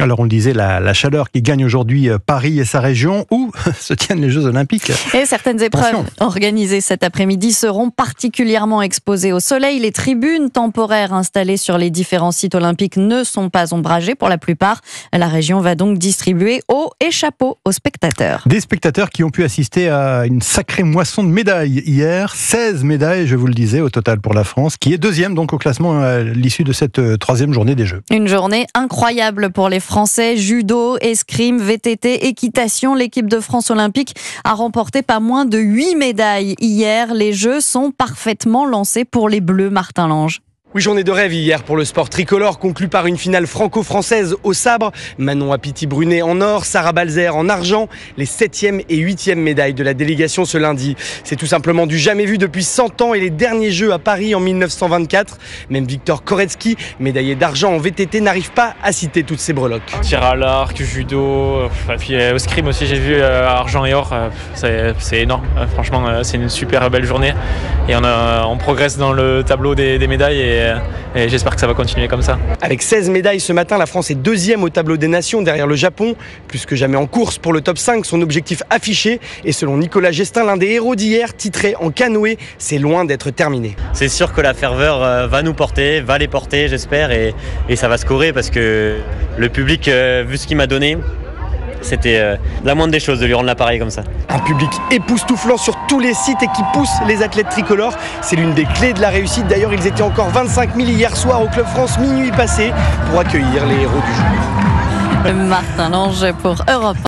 Alors on le disait, la chaleur qui gagne aujourd'hui Paris et sa région, où se tiennent les Jeux Olympiques. Et certaines épreuves organisées cet après-midi seront particulièrement exposées au soleil. Les tribunes temporaires installées sur les différents sites olympiques ne sont pas ombragées pour la plupart. La région va donc distribuer eau et chapeaux aux spectateurs. Des spectateurs qui ont pu assister à une sacrée moisson de médailles hier. 16 médailles, je vous le disais, au total pour la France, qui est deuxième donc au classement à l'issue de cette troisième journée des Jeux. Une journée incroyable pour les Français. Judo, escrime, VTT, équitation. L'équipe de France olympique a remporté pas moins de 8 médailles hier. Les Jeux sont parfaitement lancés pour les Bleus, Martin Lange. Oui, journée de rêve hier pour le sport tricolore, conclue par une finale franco-française au sabre. Manon Apiti-Brunet en or, Sarah Balzer en argent. Les 7e et 8e médailles de la délégation ce lundi. C'est tout simplement du jamais vu depuis 100 ans et les derniers Jeux à Paris en 1924. Même Victor Koretsky, médaillé d'argent en VTT, n'arrive pas à citer toutes ces breloques. Tir à l'arc, judo, et puis au scrim aussi j'ai vu argent et or, c'est énorme. Franchement, c'est une super belle journée et on progresse dans le tableau des médailles et j'espère que ça va continuer comme ça. Avec 16 médailles ce matin, la France est deuxième au tableau des nations derrière le Japon. Plus que jamais en course pour le top 5, son objectif affiché. Et selon Nicolas Gestin, l'un des héros d'hier, titré en canoë, c'est loin d'être terminé. C'est sûr que la ferveur va nous porter, va les porter j'espère, et ça va scorer parce que le public, vu ce qu'il m'a donné, c'était la moindre des choses de lui rendre l'appareil comme ça. Un public époustouflant sur tous les sites et qui pousse les athlètes tricolores. C'est l'une des clés de la réussite. D'ailleurs, ils étaient encore 25 000 hier soir au Club France, minuit passé, pour accueillir les héros du jour. Martin Lange pour Europe 1.